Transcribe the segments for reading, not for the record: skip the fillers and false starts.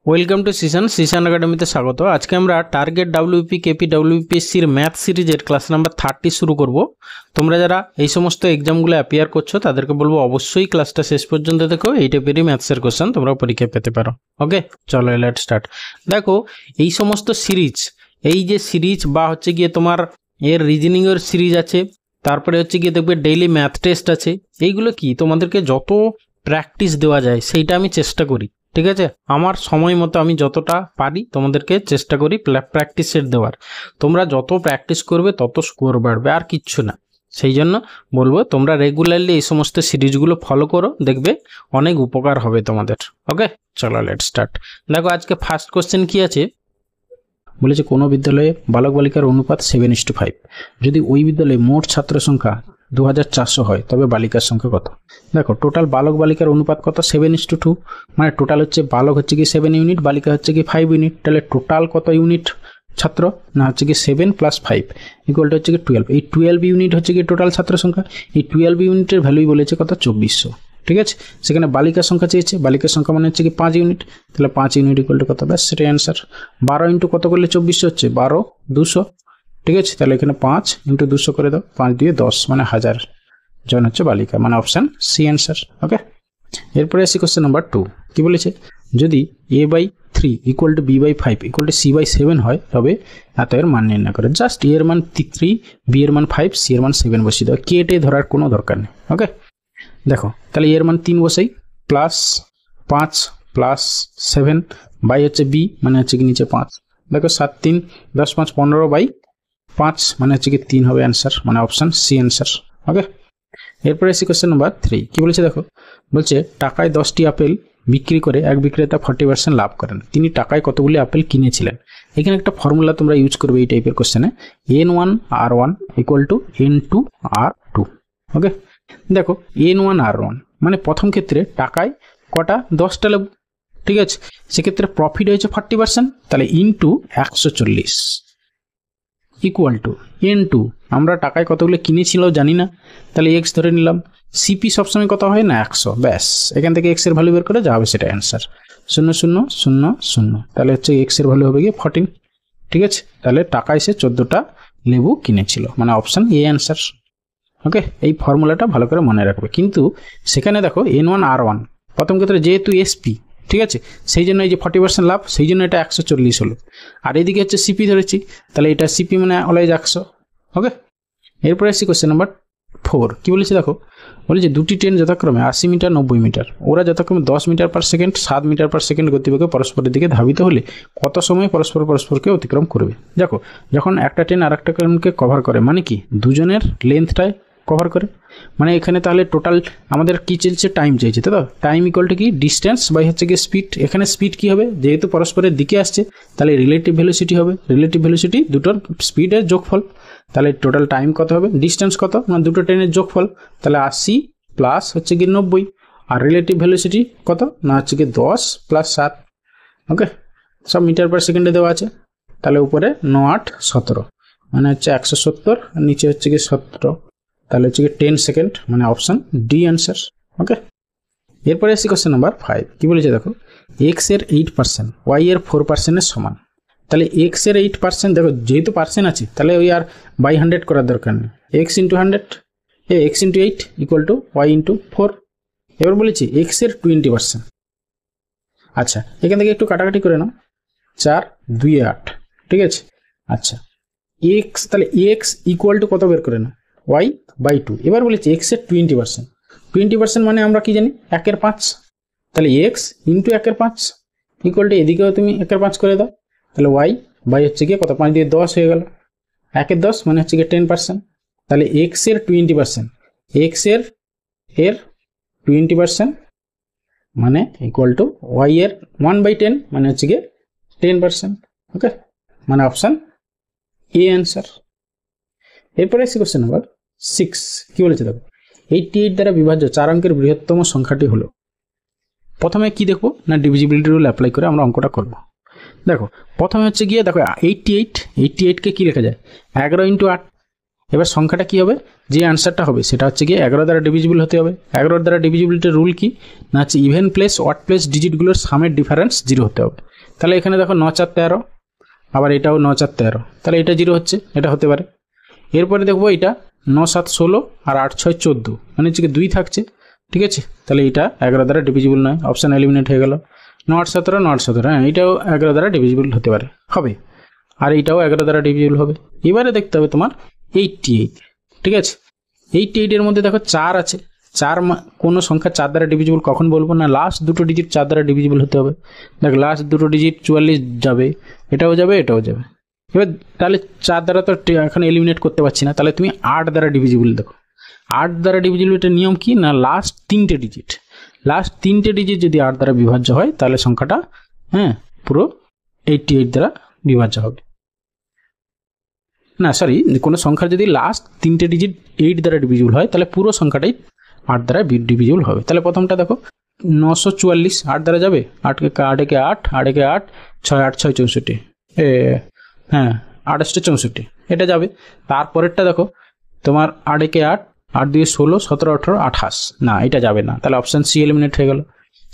Welcome to সিশন একাডেমিতে স্বাগত। আজকে আমরা টার্গেট ডাব্লিউপি কেপি ডাব্লিউপিএসসির ম্যাথ সিরিজের ক্লাস নাম্বার 30 শুরু করব। তোমরা যারা এই সমস্ত এক্সামগুলো অ্যাপিয়ার করছো তাদেরকে বলবো অবশ্যই ক্লাসটা শেষ পর্যন্ত দেখো। এই টাইপেরই ম্যাথসের কোশ্চেন তোমরা পরীক্ষায় পেতে পারো। ওকে, চলো লেট স্টার্ট। দেখো এই সমস্ত সিরিজ, এই যে সিরিজ বা হচ্ছে গিয়ে তোমার এর রিজনিংয়ের সিরিজ আছে, তারপরে হচ্ছে গিয়ে দেখবে ডেইলি ম্যাথ টেস্ট আছে। এইগুলো কি তোমাদেরকে যত প্র্যাকটিস দেওয়া যায় সেইটা আমি চেষ্টা করি, ঠিক আছে? আমার সময় মতো আমি যতটা পারি তোমাদেরকে চেষ্টা করি প্র্যাকটিস সেট দেওয়ার। তোমরা যত প্র্যাকটিস করবে তত স্কোর বাড়বে, আর কিচ্ছু না। সেই জন্য বলবো তোমরা রেগুলারলি এই সমস্ত সিরিজগুলো ফলো করো, দেখবে অনেক উপকার হবে তোমাদের। ওকে, চলো লেট স্টার্ট। দেখো আজকে ফার্স্ট কোশ্চেন কি আছে, বলেছে কোনো বিদ্যালয়ে বালক বালিকার অনুপাত 7:5। যদি ওই বিদ্যালয়ে মোট ছাত্র সংখ্যা 2400 হয় তবে বালিকার সংখ্যা কত? দেখো টোটাল বালক বালিকার অনুপাত কত? 7:2। মানে টোটাল হচ্ছে বালক হচ্ছে কি 7 ইউনিট, বালিকা হচ্ছে কি 5 ইউনিট। তাহলে টোটাল কত ইউনিট ছাত্র? না হচ্ছে কি 7 + 5 ইকুয়াল হচ্ছে কি 12। এই 12 ইউনিট হচ্ছে কি টোটাল ছাত্র সংখ্যা। এই 12 ইউনিটের ভ্যালুই বলেছে কত? 2400। ঠিক আছে, সেখানে বালিকার সংখ্যা চেয়েছে, বালিকার সংখ্যা মানে হচ্ছে কি 5 ইউনিট। তাহলে 5 ইউনিট ইকুয়াল টু কত? ব্যাস, সেটাই অ্যান্সার। 12 ইন্টু কত করলে 2400 হচ্ছে? 12 200। ঠিক আছে, তাহলে এখানে 5 ইন্টু 200 করে দাও, 5 দিয়ে 10 মানে 1000 জন হচ্ছে বালিকা, মানে অপশান সি অ্যান্সার। ওকে, এরপরে আসি কোশ্চেন নাম্বার 2। কি বলেছে? যদি a/3 equal to b/5 equal to c/7 হয় তবে এত এর মান নির্ণয় করে। জাস্ট a এর মান 3, b এর মান 5, c এর মান 7 বসিয়ে দাও, কেটে ধরার কোনো দরকার নেই। ওকে, দেখো তাহলে এর মান 3 বসাই, প্লাস 5 প্লাস 7 বাই হচ্ছে b মানে হচ্ছে কি নিচে 5। দেখো 7 3 10 5 15 বাই 5 মানে হচ্ছে কি 3 হবে অ্যান্সার, মানে অপশান সি অ্যান্সার। ওকে, এরপরে এসে কোশ্চেন নাম্বার 3। কি বলেছে দেখো, বলছে টাকায় 10টি আপেল বিক্রি করে এক বিক্রেতা 40% লাভ করেন, তিনি টাকায় কতগুলি আপেল কিনেছিলেন? এখানে একটা ফর্মুলা তোমরা ইউজ করবে এই টাইপের কোশ্চেনে, n1 r1 equal to n2 r2। ওকে, দেখো n1 r1 মানে প্রথম ক্ষেত্রে টাকায় কটা? 10টা লেবু। ঠিক আছে, সেক্ষেত্রে প্রফিট হয়েছে 40%, তাহলে ইন্টু 140 ইকুয়াল টু n2, আমরা টাকায় কতগুলো কিনেছিল জানি না, তাহলে x ধরে নিলাম। সিপি সবসময় কত হয় না? 100। ব্যাস, এখান থেকে x এর ভ্যালু বের করে যা হবে সেটা অ্যান্সার। 0 0 0 0, তাহলে হচ্ছে x এর ভ্যালু হবে গিয়ে 14। ঠিক আছে, তাহলে টাকায় সে 14টা লেবু কিনেছিল, মানে অপশান এ অ্যান্সার। ওকে, এই ফর্মুলাটা ভালো করে মনে রাখবে। কিন্তু সেখানে দেখো n1 r1 প্রথম ক্ষেত্রে যেহেতু এসপি, ঠিক আছে, সেই জন্য এই যে 40% লাভ, সেই জন্য এটা 140 হলো। আর এদিকে হচ্ছে সিপি ধরেছি, তাহলে এটা সিপি মানে অলওয়েজ 100। ওকে, এরপরে আসছি কোশ্চেন নাম্বার 4। কি বলেছে দেখো, বলেছে দুটি ট্রেন যথাক্রমে 80 মিটার 90 মিটার, ওরা যথাক্রমে 10 metre per second 7 metre per second গতিবেগে পরস্পরের দিকে ধাবিত হলে কত সময় পরস্পরকে অতিক্রম করবে? দেখো যখন একটা ট্রেন আর একটা ট্রেনকে কভার করে, মানে কি দুজনের লেন্থটাই কভার করে, মানে এখানে তাহলে টোটাল আমাদের কি চলছে? টাইম চাইছে, তাই তো? টাইম ইকুয়াল টু কি? ডিস্টেন্স বাই হচ্ছে কি স্পিড। এখানে স্পিড কি হবে? যেহেতু পরস্পরের দিকে আসছে তাহলে রিলেটিভ ভেলোসিটি হবে। রিলেটিভ ভেলোসিটি দুটোর স্পিডের যোগফল। তাহলে টোটাল টাইম কত হবে? ডিস্টেন্স কত? মানে দুটো ট্রেনের যোগফল, তাহলে 80 প্লাস হচ্ছে কি 90। আর রিলেটিভ ভেলোসিটি কত? না হচ্ছে কি 10 প্লাস 7। ওকে, সব মিটার পার সেকেন্ডে দেওয়া আছে, তাহলে উপরে 9 8 17 মানে হচ্ছে 170, আর নিচে হচ্ছে কি 17, তাহলে হচ্ছে কি 10 সেকেন্ড, মানে অপশান ডি অ্যান্সার। ওকে, এরপরে আসছি কোশ্চেন নাম্বার 5। কি বলেছে দেখো, এক্স এর 8% ওয়াই এর 4%-এর সমান। তাহলে এক্স এর 8%, দেখো যেহেতু পার্সেন্ট আছে তাহলে ওই আর বাই 100 করার দরকার নেই, x into 100 x into 8 equal to y into 4। এবার বলেছি এক্স এর 20%। আচ্ছা, এখান থেকে একটু কাটাকাটি করে নাও, 4 2 8। ঠিক আছে, আচ্ছা এক্স, তাহলে এক্স ইকুয়াল টু কত বের করে নাও? Y by 2। এবার বলেছি এক্স এর 20%। 20% মানে আমরা কি জানি? 1/5। তাহলে এক্স ইন্টু 1/5 ইকুয়াল টু, এদিকেও তুমি 1/5 করে দাও, তাহলে ওয়াই বাই হচ্ছে গিয়ে কত? 5 দিয়ে 10 হয়ে গেল, 1/10 মানে হচ্ছে গিয়ে 10%। তাহলে এক্স এর 20%, এক্স এর 20% মানে ইকুয়াল টু ওয়াই এর 1/10 মানে হচ্ছে গিয়ে 10%। ওকে, মানে অপশান এ অ্যান্সার। এরপরে আসছি কোশ্চেন নাম্বার 6। কি বলেছে দেখো, 88 দ্বারা বিভাজ্য 4 অঙ্কের বৃহত্তম সংখ্যাটি হলো। প্রথমে কি দেখবো না, ডিভিজিবিলিটি রুল অ্যাপ্লাই করে আমরা অঙ্কটা করব। দেখো প্রথমে হচ্ছে গিয়ে দেখো 88কে কি লেখা যায়? 11 × 8। এবার সংখ্যাটা কি হবে? যে অ্যান্সারটা হবে সেটা হচ্ছে গিয়ে 11 দ্বারা ডিভিজিবল হতে হবে। 11 দ্বারা ডিভিজিবিলিটির রুল কি না হচ্ছে ইভেন প্লেস অড প্লেস ডিজিটগুলোর সামের ডিফারেন্স 0 হতে হবে। তাহলে এখানে দেখো 9 4 13, আবার এটাও 9 4 13, তাহলে এটা 0 হচ্ছে, এটা হতে পারে। এরপরে দেখবো এটা 9 7 16 আর 8 6 14, মানে হচ্ছে কি 2 থাকছে, ঠিক আছে। তাহলে এটা 11 দ্বারা ডিভিজিবল নয়, অপশান এলিমিনেট হয়ে গেল। 9 8 17 9 8 17, হ্যাঁ এটাও 11 দ্বারা ডিভিজিবল হতে পারে, হবে। আর এইটাও 11 দ্বারা ডিভিজিবল হবে। এবারে দেখতে হবে তোমার 88, ঠিক আছে। 88 এর মধ্যে দেখো 4 আছে, 4 কোনো সংখ্যা 4 দ্বারা ডিভিজিবল কখন বলবো না লাস্ট দুটো ডিজিট 4 দ্বারা ডিভিজিবল হতে হবে। দেখ লাস্ট দুটো ডিজিট 44 যাবে, এটাও যাবে এটাও যাবে। এবার তাহলে 4 দ্বারা তো এখন এলিমিনেট করতে পারছি না, তাহলে তুমি 8 দ্বারা ডিভিজিবল দেখো। 8 দ্বারা ডিভিজিবলের নিয়ম কি না লাস্ট 3টে ডিজিট, লাস্ট 3টে ডিজিট যদি 8 দ্বারা বিভাজ্য হয় তাহলে সংখ্যাটা হ্যাঁ পুরো 88 দ্বারা বিভাজ্য হবে। না সরি, কোনো সংখ্যার যদি লাস্ট 3টে ডিজিট 8 দ্বারা ডিভিজিবল হয় তাহলে পুরো সংখ্যাটাই 8 দ্বারা ডিভিজিবল হবে। তাহলে প্রথমটা দেখো 944 8 দ্বারা যাবে, 8 একে 8 8 একে 8 6 8 6 64, হ্যাঁ 8 64, এটা যাবে। তারপরেরটা দেখো তোমার 8 একে 8 8 2 16 17 18 28, না এটা যাবে না, তাহলে অপশান সি এলিমিনেট হয়ে গেল।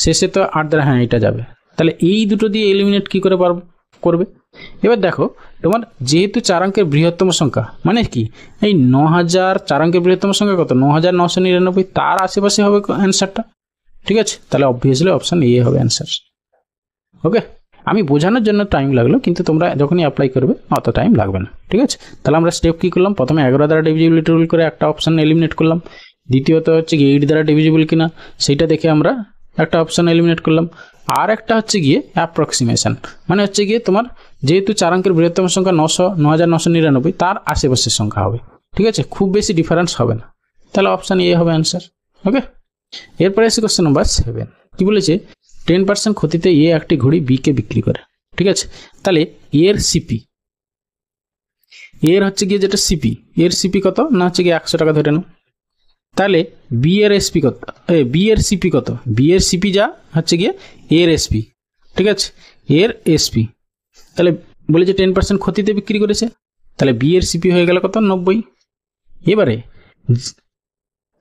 শেষে তো 8 দ্বারা, হ্যাঁ এটা যাবে। তাহলে এই দুটো দিয়ে এলিমিনেট কি করে করবে। এবার দেখো তোমার যেহেতু 4 অঙ্কের বৃহত্তম সংখ্যা মানে কি এই 9000, 4 অঙ্কের বৃহত্তম সংখ্যা কত 9999, তার আশেপাশে হবে অ্যান্সারটা, ঠিক আছে। তাহলে অবভিয়াসলি অপশান এ হবে অ্যান্সার। ওকে, আমি বোঝানোর জন্য টাইম লাগলো, কিন্তু তোমরা যখনই অ্যাপ্লাই করবে অত টাইম লাগবে না, ঠিক আছে। তাহলে আমরা স্টেপ কী করলাম, প্রথমে 11 দ্বারা ডিভিজিবিলিটি রুল করে একটা অপশান এলিমিনেট করলাম। দ্বিতীয়ত হচ্ছে কি 8 দ্বারা ডিভিজিবল কিনা সেইটা দেখে আমরা একটা অপশান এলিমিনেট করলাম। আর একটা হচ্ছে গিয়ে অ্যাপ্রক্সিমেশন, মানে হচ্ছে গিয়ে তোমার যেহেতু 4 অঙ্কের বৃহত্তম সংখ্যা 9999, তার আশেপাশের সংখ্যা হবে, ঠিক আছে, খুব বেশি ডিফারেন্স হবে না। তাহলে অপশান এ হবে অ্যান্সার। ওকে, এরপরে এসে কোশ্চেন নাম্বার 7, কি বলেছে 10% ক্ষতিতে এ একটি ঘড়ি বি কে বিক্রি করে, ঠিক আছে। তাহলে এর সিপি, এর হচ্ছে গিয়ে যেটা সিপি, এর সিপি কত না হচ্ছে গিয়ে 100 টাকা ধরে নাও। তাহলে বি এর এসপি কত, বি এর সিপি কত, বি এর সিপি যা হচ্ছে গিয়ে এর এসপি, ঠিক আছে, এর এসপি। তাহলে বলে যে 10% ক্ষতিতে বিক্রি করেছে, তাহলে বি এর সিপি হয়ে গেল কত 90। এবারে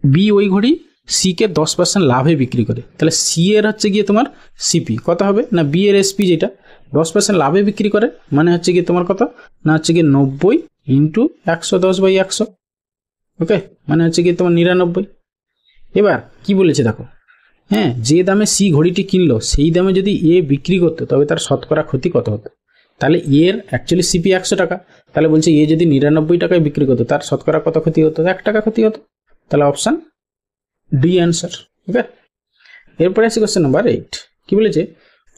বি ওই ঘড়ি সি কে 10% লাভে বিক্রি করে, তাহলে সি এর হচ্ছে গিয়ে তোমার সিপি কত হবে না বি এর এসপি যেটা 10% লাভে বিক্রি করে, মানে হচ্ছে গিয়ে তোমার কত না হচ্ছে গিয়ে 90 ইন্টু 110/100, ওকে, মানে হচ্ছে গিয়ে তোমার 99। এবার কি বলেছে দেখো, হ্যাঁ যে দামে সি ঘড়িটি কিনলো সেই দামে যদি এ বিক্রি করতো তবে তার শতকরা ক্ষতি কত হতো। তাহলে এর অ্যাকচুয়ালি সিপি 100 টাকা, তাহলে বলছে এ যদি 99 টাকায় বিক্রি করতো তার শতকরা কত ক্ষতি হতো, 1 টাকা ক্ষতি হতো। তাহলে অপশান ডি অ্যান্সার। ওকে, এরপরে আসি কোশ্চেন নাম্বার 8, কি বলেছে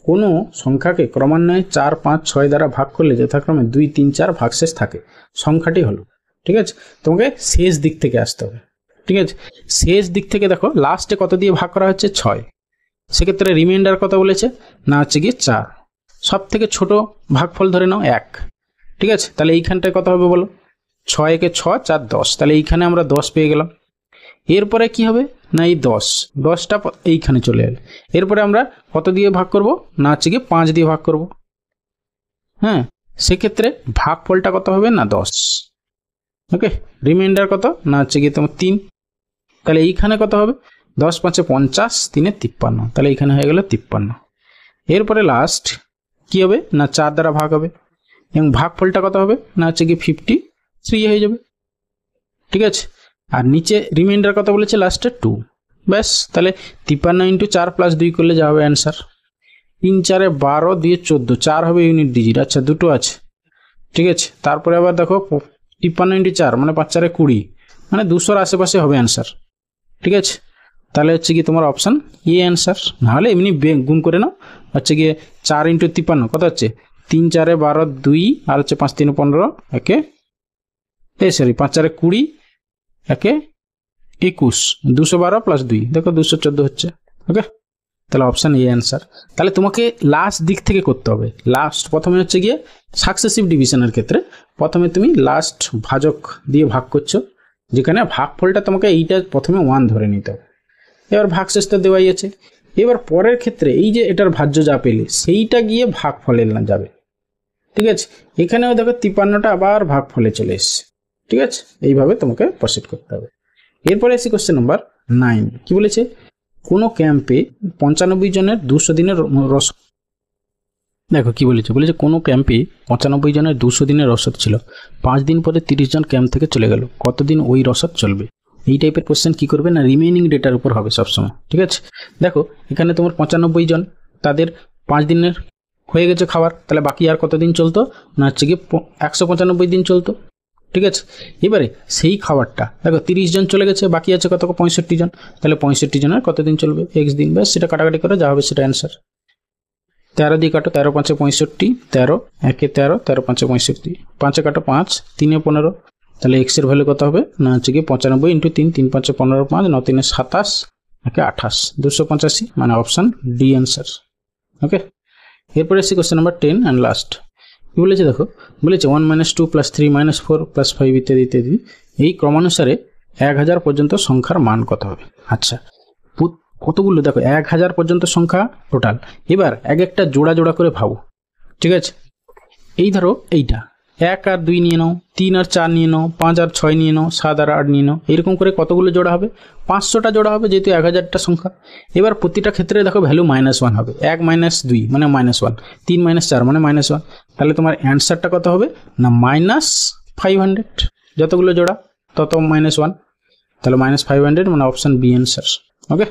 কোনো সংখ্যাকে ক্রমান্বয়ে 4 5 6 দ্বারা ভাগ করলে যথাক্রমে 2 3 4 ভাগশেষ থাকে, সংখ্যাটি হলো, ঠিক আছে। তোমাকে শেষ দিক থেকে আসতে হবে, ঠিক আছে। শেষ দিক থেকে দেখো লাস্টে কত দিয়ে ভাগ করা হচ্ছে 6, সেক্ষেত্রে রিমাইন্ডার কত বলেছে না হচ্ছে গিয়ে 4, সব থেকে ছোট ভাগফল ধরে নাও 1, ঠিক আছে। তাহলে এইখানটায় কত হবে বলো, 6 একে 6 4 10, তাহলে এইখানে আমরা 10 পেয়ে গেলাম। এরপরে কি হবে না এই 10টা এইখানে চলে এলো, এরপরে আমরা কত দিয়ে ভাগ করব না হচ্ছে গিয়ে 5 দিয়ে ভাগ করব, হ্যাঁ সেক্ষেত্রে ভাগফলটা কত হবে না 10, ওকে। রিমাইন্ডার কত না হচ্ছে গিয়ে তোমার 3, তাহলে এইখানে কত হবে 10 5 50 3 53, তাহলে এইখানে হয়ে গেল 53। এরপরে লাস্ট কি হবে না 4 দ্বারা ভাগ হবে এবং ভাগফলটা কত হবে না হচ্ছে গিয়ে 53 হয়ে যাবে, ঠিক আছে। আর নিচে রিমাইন্ডার কত বলেছে লাস্টে 2, ব্যাস। তাহলে 53 ইন্টু 4 প্লাস 2 করলে যা হবে অ্যান্সার। 3 4 12 দিয়ে 14, 4 হবে ইউনিট ডিজিট, আচ্ছা দুটো আছে, ঠিক আছে। তারপরে আবার দেখো 53 ইন্টু 4 মানে 5 4 20, মানে 200-র আশেপাশে হবে অ্যান্সার, ঠিক আছে। তাহলে হচ্ছে কি তোমার অপশান এ অ্যান্সার। নাহলে এমনি গুণ করে নাও, হচ্ছে গিয়ে 4 ইন্টু 53 কত হচ্ছে 3 4 12 2 আর হচ্ছে 5 3 15 একে সরি 5 4 20 একে 21, 212 প্লাস 2 দেখো 214 হচ্ছে, ওকে। তাহলে অপশান এ অ্যান্সার। তাহলে তোমাকে লাস্ট দিক থেকে করতে হবে, লাস্ট প্রথমে হচ্ছে গিয়ে সাকসেসিভ ডিভিশনের ক্ষেত্রে প্রথমে তুমি লাস্ট ভাজক দিয়ে ভাগ করছো, যেখানে ভাগফলটা তোমাকে এইটা প্রথমে 1 ধরে নিতে হবে। এবার ভাগশেষটা দেওয়াই আছে, এবার পরের ক্ষেত্রে এই যে এটার ভাজ্য যা পেলে সেইটা গিয়ে ভাগফলে না যাবে, ঠিক আছে। এখানেও দেখো 53টা আবার ভাগফলে চলে এসছে, ঠিক আছে, এইভাবে তোমাকে প্রসিড করতে হবে। এরপরে আসি কোশ্চেন নাম্বার 9। কি বলেছে, কোনো ক্যাম্পে 95 জনের 200 দিনের রসদ। দেখো কি বলেছে, বলেছে কোনো ক্যাম্পে 95 জনের 200 দিনের রসদ ছিল, 5 দিন পরে 30 জন ক্যাম্প থেকে চলে গেল, কতদিন ওই রসদ চলবে? এই টাইপের কোশ্চেন কি করবে না, রিমেইনিং ডেটার উপর হবে সবসময়। ঠিক আছে, দেখো এখানে তোমার 95 জন, তাদের 5 দিনের হয়ে গেছে খাবার, তাহলে বাকি আর কতদিন চলতো না, হচ্ছে কি 195 দিন চলতো। ঠিক আছে, এবারে সেই খাবারটা দেখো 30 জন চলে গেছে, বাকি আছে কত, 65 জন, তাহলে 65 জনের কতদিন চলবে, এক্স দিন, ব্যাস সেটা কাটাকাটি করে যা হবে সেটা অ্যান্সার। 13 দিয়ে কাটো, 13 5 65, 13 1 13, 13 5 65, 5 কাটো 5, 3 15, তাহলে এক্স এর ভ্যালু কত হবে না, হচ্ছে কি 95 ইন্টু 3, 3 5 15, 5 9 3 27, 1 28, 285, মানে অপশান ডি অ্যান্সার। ওকে, এরপরে এসে কোশ্চেন নাম্বার 10 অ্যান্ড লাস্ট। কি বলেছে দেখো, বলেছে 1 - 2 + 3 - 4 + 5 ইত্যাদি ইত্যাদি, এই ক্রমানুসারে 1000 পর্যন্ত সংখ্যার মান কত হবে? আচ্ছা, কতগুলো দেখো, 1000 পর্যন্ত সংখ্যা টোটাল। এবার এক একটা জোড়া জোড়া করে ভাবো। ঠিক আছে, এই ধরো এইটা 1 আর 2 নিয়ে নাও, 3 আর 4 নিয়ে নাও, 5 আর 6 নিয়ে নাও, 7 আর 8 নিয়ে নাও, এরকম করে কতগুলো জোড়া হবে? 500টা জোড়া হবে, যেহেতু 1000টা সংখ্যা। এবার প্রতিটা ক্ষেত্রে দেখো ভ্যালু -1 হবে, 1 - 2 মানে -1, 3 - 4 মানে -1, তাহলে তোমার অ্যান্সারটা কত হবে না -500। যতগুলো জোড়া তত -1, তাহলে -500 মানে অপশান বি অ্যান্সার। ওকে।